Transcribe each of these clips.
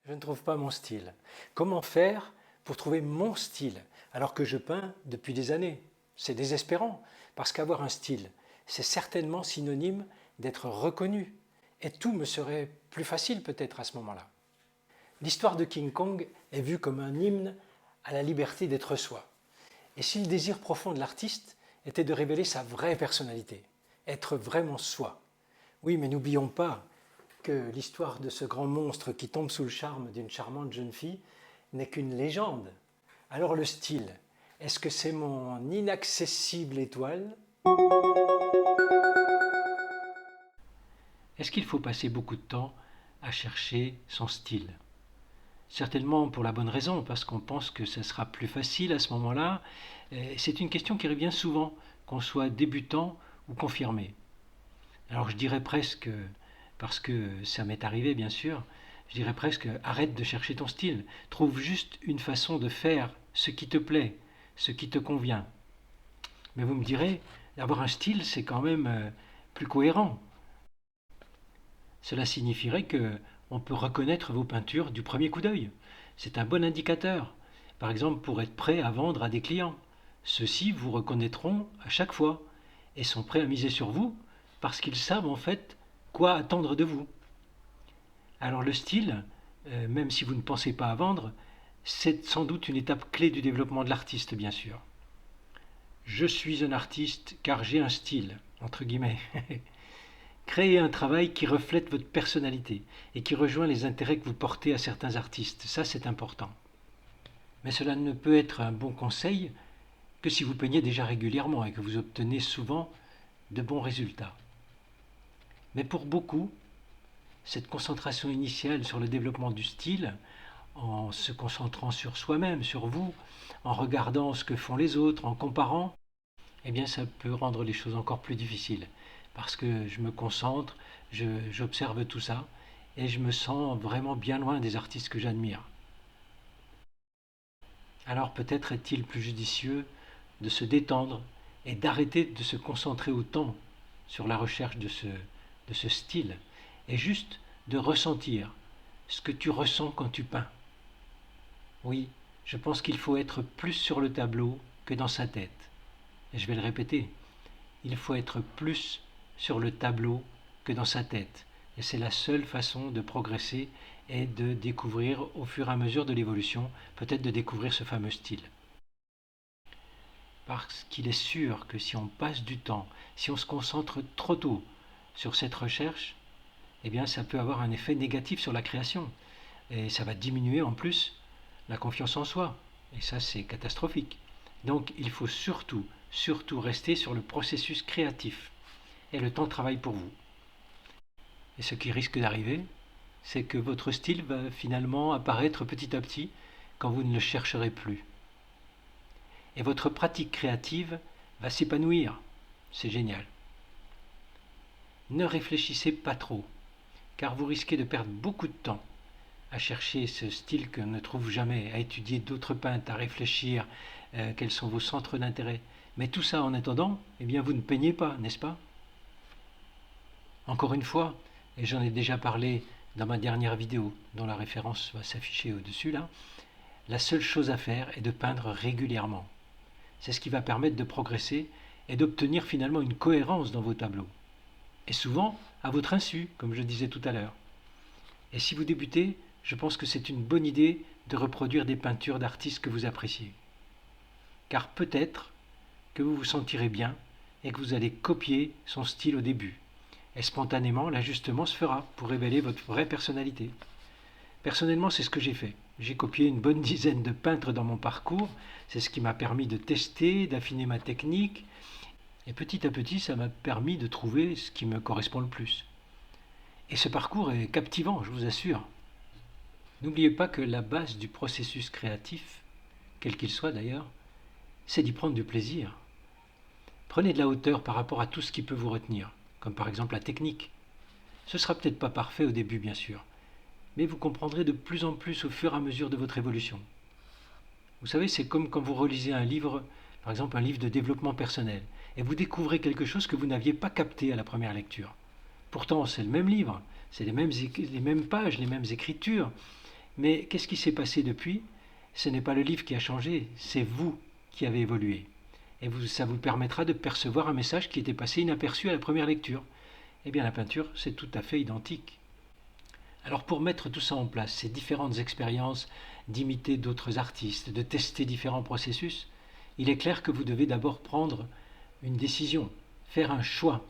Je ne trouve pas mon style. Comment faire pour trouver mon style alors que je peins depuis des années? C'est désespérant parce qu'avoir un style, c'est certainement synonyme d'être reconnu. Et tout me serait plus facile peut-être à ce moment-là. L'histoire de King Kong est vue comme un hymne à la liberté d'être soi. Et si le désir profond de l'artiste était de révéler sa vraie personnalité, être vraiment soi. Oui, mais n'oublions pas que l'histoire de ce grand monstre qui tombe sous le charme d'une charmante jeune fille n'est qu'une légende. Alors le style, est-ce que c'est mon inaccessible étoile? Est-ce qu'il faut passer beaucoup de temps à chercher son style? Certainement pour la bonne raison, parce qu'on pense que ça sera plus facile à ce moment-là. C'est une question qui revient souvent, qu'on soit débutant ou confirmé. Alors je dirais presque, parce que ça m'est arrivé bien sûr, je dirais presque arrête de chercher ton style. Trouve juste une façon de faire ce qui te plaît, ce qui te convient. Mais vous me direz, avoir un style, c'est quand même plus cohérent. Cela signifierait que on peut reconnaître vos peintures du premier coup d'œil. C'est un bon indicateur. Par exemple, pour être prêt à vendre à des clients. Ceux-ci vous reconnaîtront à chaque fois et sont prêts à miser sur vous parce qu'ils savent en fait quoi attendre de vous. Alors le style, même si vous ne pensez pas à vendre, c'est sans doute une étape clé du développement de l'artiste, bien sûr. Je suis un artiste car j'ai un style, entre guillemets. Créez un travail qui reflète votre personnalité et qui rejoint les intérêts que vous portez à certains artistes. Ça, c'est important. Mais cela ne peut être un bon conseil que si vous peignez déjà régulièrement et que vous obtenez souvent de bons résultats. Mais pour beaucoup, cette concentration initiale sur le développement du style, en se concentrant sur soi-même, sur vous, en regardant ce que font les autres, en comparant, eh bien ça peut rendre les choses encore plus difficiles. Parce que je me concentre, j'observe tout ça, et je me sens vraiment bien loin des artistes que j'admire. Alors peut-être est-il plus judicieux de se détendre et d'arrêter de se concentrer autant sur la recherche de ce style, et juste de ressentir ce que tu ressens quand tu peins. Oui, je pense qu'il faut être plus sur le tableau que dans sa tête. Et je vais le répéter, il faut être plus sur le tableau que dans sa tête. Et c'est la seule façon de progresser et de découvrir au fur et à mesure de l'évolution, peut-être de découvrir ce fameux style. Parce qu'il est sûr que si on passe du temps, si on se concentre trop tôt sur cette recherche, eh bien ça peut avoir un effet négatif sur la création. Et ça va diminuer en plus la confiance en soi. Et ça, c'est catastrophique. Donc il faut surtout rester sur le processus créatif. Et le temps travaille pour vous. Et ce qui risque d'arriver, c'est que votre style va finalement apparaître petit à petit quand vous ne le chercherez plus. Et votre pratique créative va s'épanouir. C'est génial. Ne réfléchissez pas trop, car vous risquez de perdre beaucoup de temps à chercher ce style qu'on ne trouve jamais, à étudier d'autres peintres, à réfléchir quels sont vos centres d'intérêt. Mais tout ça en attendant, eh bien vous ne peignez pas, n'est-ce pas? Encore une fois, et j'en ai déjà parlé dans ma dernière vidéo, dont la référence va s'afficher au-dessus là, la seule chose à faire est de peindre régulièrement. C'est ce qui va permettre de progresser et d'obtenir finalement une cohérence dans vos tableaux. Et souvent, à votre insu, comme je disais tout à l'heure. Et si vous débutez, je pense que c'est une bonne idée de reproduire des peintures d'artistes que vous appréciez. Car peut-être que vous vous sentirez bien et que vous allez copier son style au début. Et spontanément, l'ajustement se fera pour révéler votre vraie personnalité. Personnellement, c'est ce que j'ai fait. J'ai copié une bonne dizaine de peintres dans mon parcours. C'est ce qui m'a permis de tester, d'affiner ma technique. Et petit à petit, ça m'a permis de trouver ce qui me correspond le plus. Et ce parcours est captivant, je vous assure. N'oubliez pas que la base du processus créatif, quel qu'il soit d'ailleurs, c'est d'y prendre du plaisir. Prenez de la hauteur par rapport à tout ce qui peut vous retenir, comme par exemple la technique. Ce sera peut-être pas parfait au début, bien sûr, mais vous comprendrez de plus en plus au fur et à mesure de votre évolution. Vous savez, c'est comme quand vous relisez un livre, par exemple un livre de développement personnel, et vous découvrez quelque chose que vous n'aviez pas capté à la première lecture. Pourtant, c'est le même livre, c'est les mêmes pages, les mêmes écritures, Mais qu'est-ce qui s'est passé depuis? Ce n'est pas le livre qui a changé, c'est vous qui avez évolué. Et ça vous permettra de percevoir un message qui était passé inaperçu à la première lecture. Eh bien la peinture, c'est tout à fait identique. Alors pour mettre tout ça en place, ces différentes expériences, d'imiter d'autres artistes, de tester différents processus, il est clair que vous devez d'abord prendre une décision, faire un choix,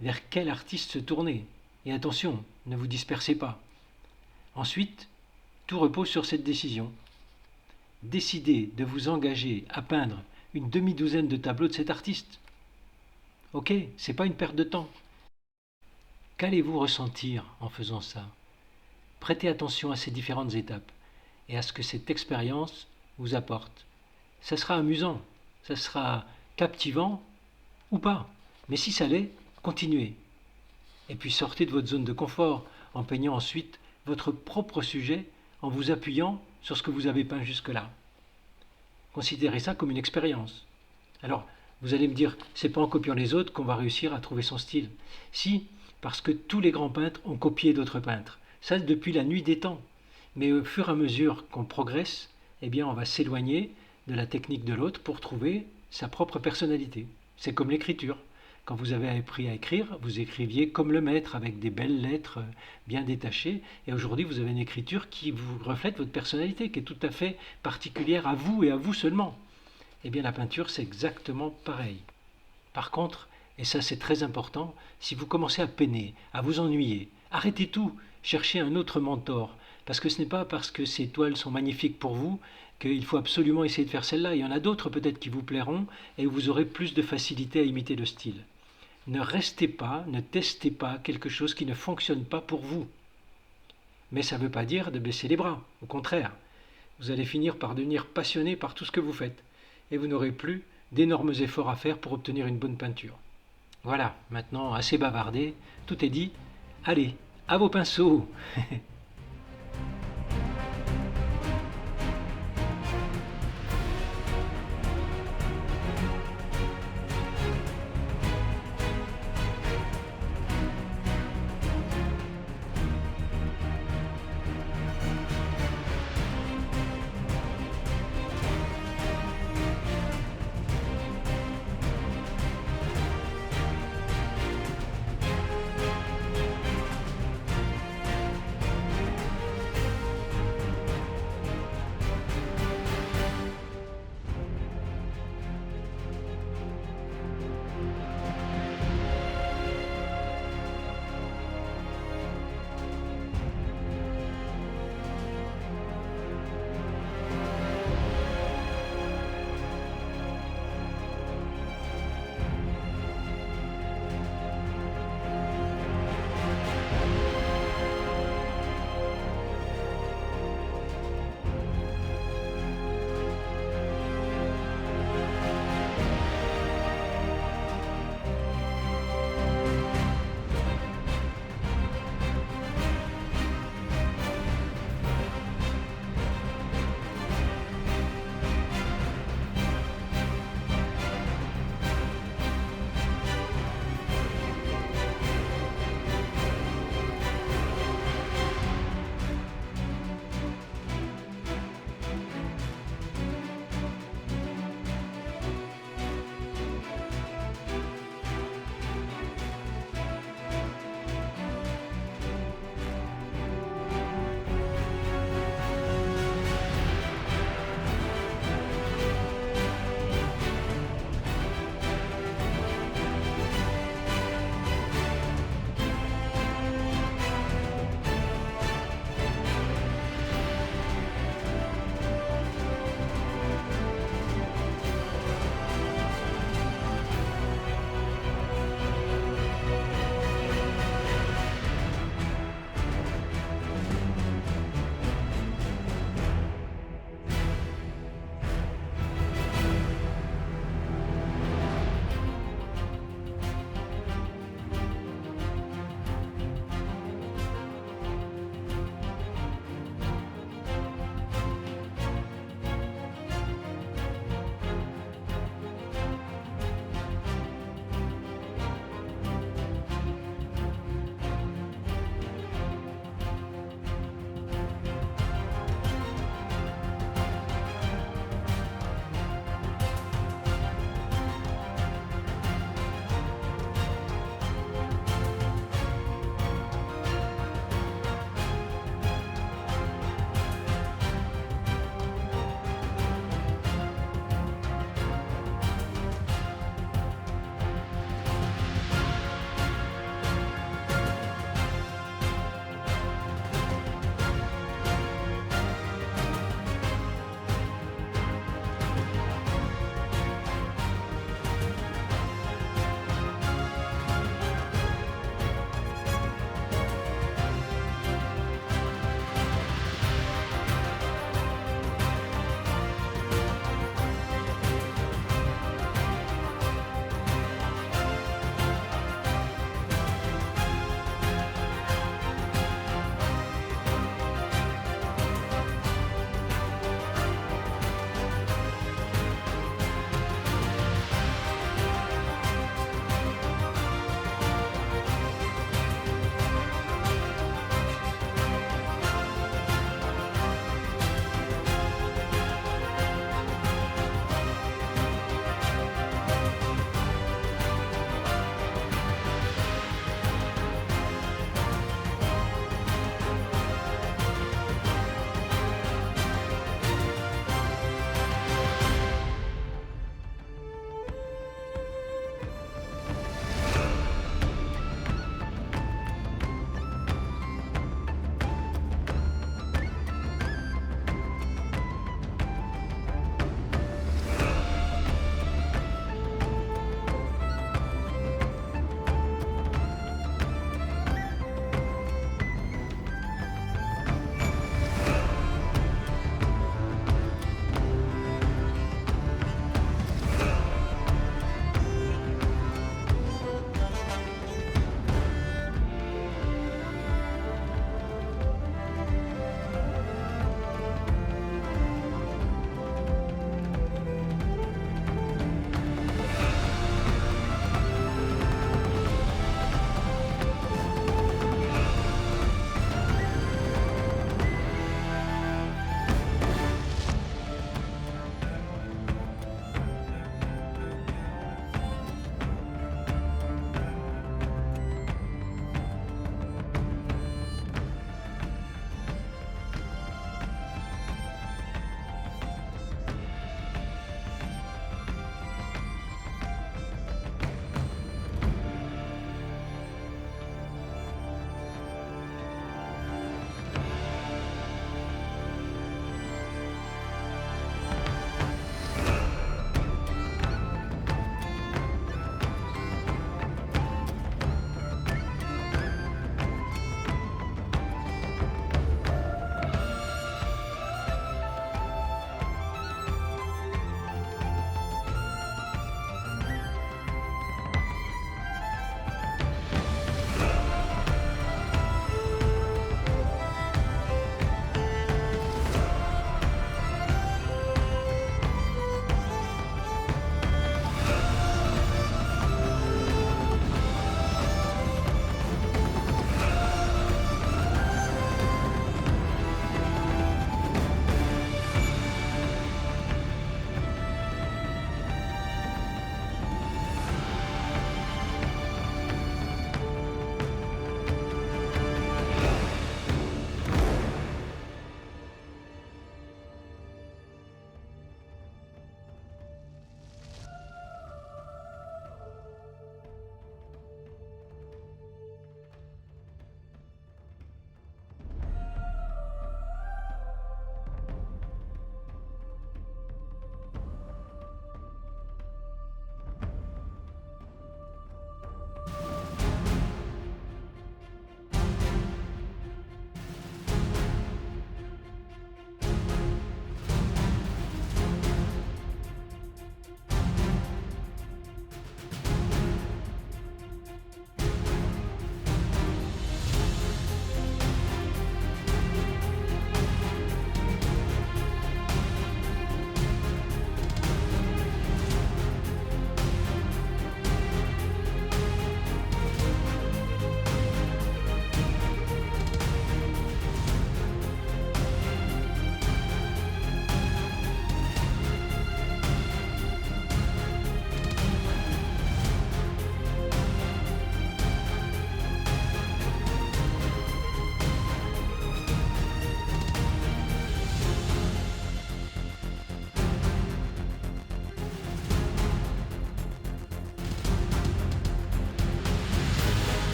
vers quel artiste se tourner. Et attention, ne vous dispersez pas. Ensuite, tout repose sur cette décision. Décidez de vous engager à peindre une demi-douzaine de tableaux de cet artiste. Ok, c'est pas une perte de temps. Qu'allez-vous ressentir en faisant ça? Prêtez attention à ces différentes étapes et à ce que cette expérience vous apporte. Ça sera amusant, ça sera captivant ou pas. Mais si ça l'est, continuez. Et puis sortez de votre zone de confort en peignant ensuite votre propre sujet en vous appuyant sur ce que vous avez peint jusque-là. Considérez ça comme une expérience. Alors, vous allez me dire, c'est pas en copiant les autres qu'on va réussir à trouver son style. Si, parce que tous les grands peintres ont copié d'autres peintres. Ça, depuis la nuit des temps. Mais au fur et à mesure qu'on progresse, eh bien, on va s'éloigner de la technique de l'autre pour trouver sa propre personnalité. C'est comme l'écriture. Quand vous avez appris à écrire, vous écriviez comme le maître, avec des belles lettres bien détachées. Et aujourd'hui, vous avez une écriture qui vous reflète votre personnalité, qui est tout à fait particulière à vous et à vous seulement. Eh bien, la peinture, c'est exactement pareil. Par contre, et ça c'est très important, si vous commencez à peiner, à vous ennuyer, arrêtez tout, cherchez un autre mentor. Parce que ce n'est pas parce que ces toiles sont magnifiques pour vous qu'il faut absolument essayer de faire celle-là. Il y en a d'autres peut-être qui vous plairont et vous aurez plus de facilité à imiter le style. Ne restez pas, ne testez pas quelque chose qui ne fonctionne pas pour vous. Mais ça ne veut pas dire de baisser les bras, au contraire. Vous allez finir par devenir passionné par tout ce que vous faites et vous n'aurez plus d'énormes efforts à faire pour obtenir une bonne peinture. Voilà, maintenant assez bavardé, tout est dit. Allez, à vos pinceaux.